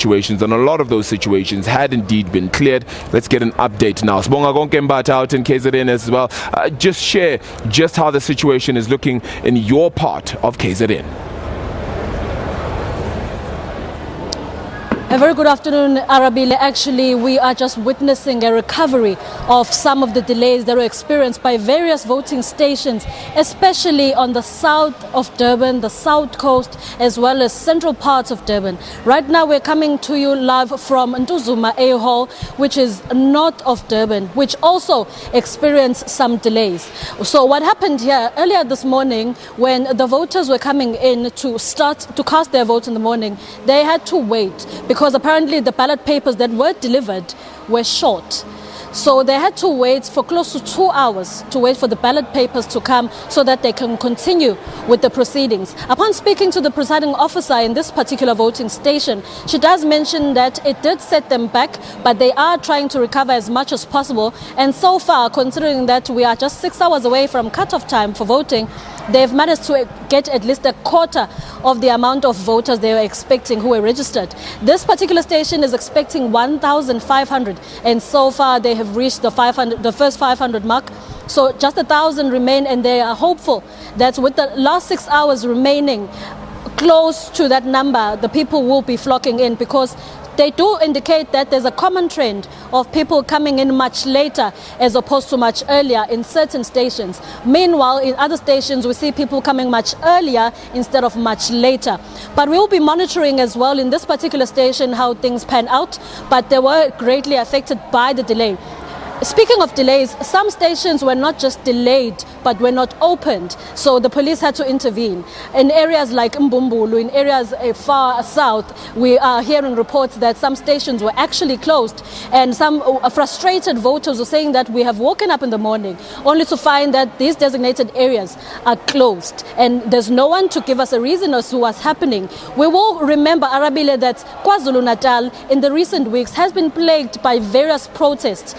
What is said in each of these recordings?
situations, and a lot of those situations had indeed been cleared. Let's get an update now. Sibonga konke Mbata out in KZN as well. Just share just how the situation is looking in your part of KZN. A very good afternoon, Arabile. Actually, we are just witnessing a recovery of some of the delays that were experienced by various voting stations, especially on the south of Durban, the south coast, as well as central parts of Durban. Right now, we're coming to you live from Ntuzuma A Hall, which is north of Durban, which also experienced some delays. So what happened here earlier this morning, when the voters were coming in to start to cast their vote in the morning, they had to wait because apparently the ballot papers that were delivered were short. So they had to wait for close to 2 hours to wait for the ballot papers to come so that they can continue with the proceedings. Upon speaking to the presiding officer in this particular voting station, she does mention that it did set them back, but they are trying to recover as much as possible. And so far, considering that we are just 6 hours away from cutoff time for voting, they've managed to get at least a quarter of the amount of voters they were expecting who were registered. This particular station is expecting 1,500, and so far they have reached the first 500 mark. So just 1,000 remain, and they are hopeful that with the last 6 hours remaining close to that number, the people will be flocking in, because they do indicate that there's a common trend of people coming in much later as opposed to much earlier in certain stations. Meanwhile, in other stations, we see people coming much earlier instead of much later. But we will be monitoring as well in this particular station how things pan out, but they were greatly affected by the delay. Speaking of delays, some stations were not just delayed, but were not opened. So the police had to intervene. In areas like Mbumbulu, in areas far south, we are hearing reports that some stations were actually closed. And some frustrated voters were saying that we have woken up in the morning only to find that these designated areas are closed. And there's no one to give us a reason as to what's happening. We will remember, Arabile, that KwaZulu-Natal in the recent weeks has been plagued by various protests,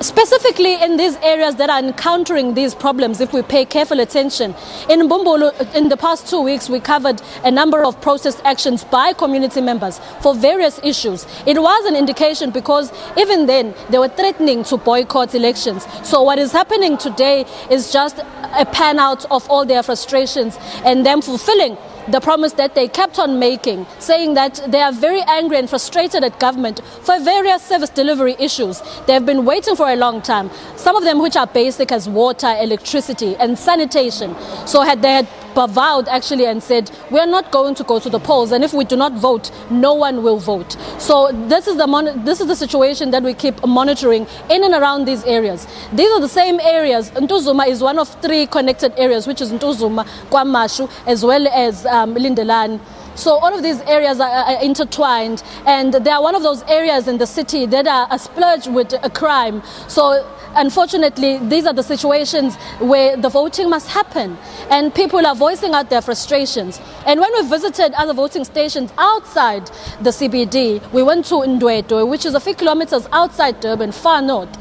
specifically in these areas that are encountering these problems. If we pay careful attention, in Mbumbulu, in the past 2 weeks, we covered a number of protest actions by community members for various issues. It was an indication, because even then they were threatening to boycott elections. So what is happening today is just a pan out of all their frustrations and them fulfilling the promise that they kept on making, saying that they are very angry and frustrated at government for various service delivery issues. They have been waiting for a long time, some of them which are basic as water, electricity and sanitation. So they had vowed actually and said, we are not going to go to the polls, and if we do not vote, no one will vote. So this is the situation that we keep monitoring in and around these areas. These are the same areas. Ntuzuma is one of 3 connected areas, which is Ntuzuma, KwaMashu, as well as Lindelani. So all of these areas are intertwined, and they are one of those areas in the city that are splurged with a crime. So unfortunately, these are the situations where the voting must happen, and people are voicing out their frustrations. And when we visited other voting stations outside the CBD, we went to Ndwedwe, which is a few kilometers outside Durban, far north.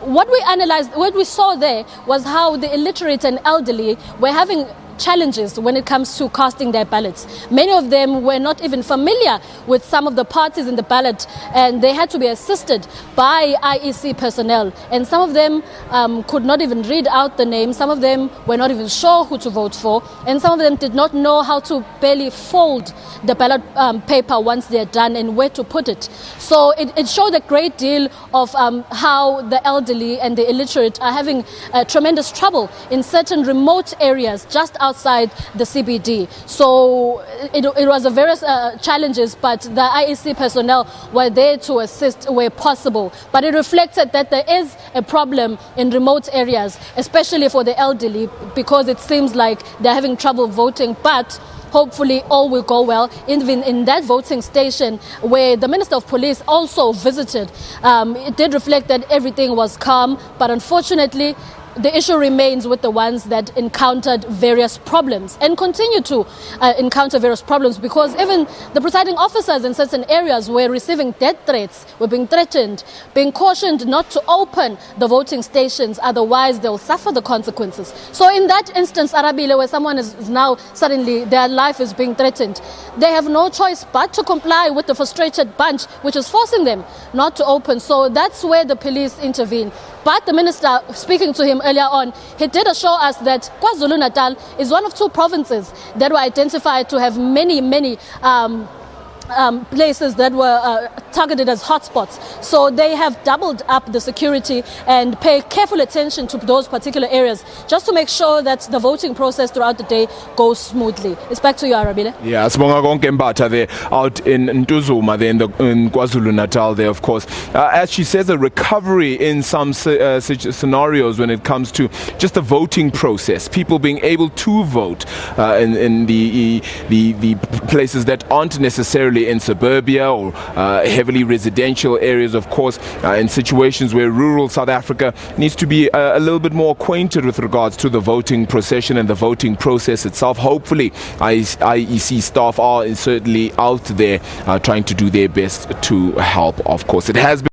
What we saw there was how the illiterate and elderly were having challenges when it comes to casting their ballots. Many of them were not even familiar with some of the parties in the ballot, and they had to be assisted by IEC personnel. And some of them could not even read out the name. Some of them were not even sure who to vote for. And some of them did not know how to barely fold the ballot paper once they're done and where to put it. So it showed a great deal of how the elderly and the illiterate are having tremendous trouble in certain remote areas just outside the CBD. So it was a various challenges, but the IEC personnel were there to assist where possible. But it reflected that there is a problem in remote areas, especially for the elderly, because it seems like they're having trouble voting. But hopefully all will go well. Even in that voting station where the Minister of Police also visited, it did reflect that everything was calm, but unfortunately the issue remains with the ones that encountered various problems and continue to encounter various problems, because even the presiding officers in certain areas were receiving death threats, were being threatened, being cautioned not to open the voting stations, otherwise they'll suffer the consequences. So in that instance, Arabile, where someone is now suddenly their life is being threatened, they have no choice but to comply with the frustrated bunch, which is forcing them not to open. So that's where the police intervene. But the minister, speaking to him earlier on, he did assure us that KwaZulu-Natal is one of 2 provinces that were identified to have many places that were targeted as hotspots. So they have doubled up the security and pay careful attention to those particular areas just to make sure that the voting process throughout the day goes smoothly. It's back to you, Arabile. Yeah, sibonga konke Mbatha there out in Ntuzuma there in KwaZulu-Natal there, of course. As she says, a recovery in some scenarios when it comes to just the voting process, people being able to vote in the places that aren't necessarily in suburbia or heavily residential areas, of course, in situations where rural South Africa needs to be a little bit more acquainted with regards to the voting procession and the voting process itself. Hopefully, IEC staff are certainly out there trying to do their best to help, of course. It has been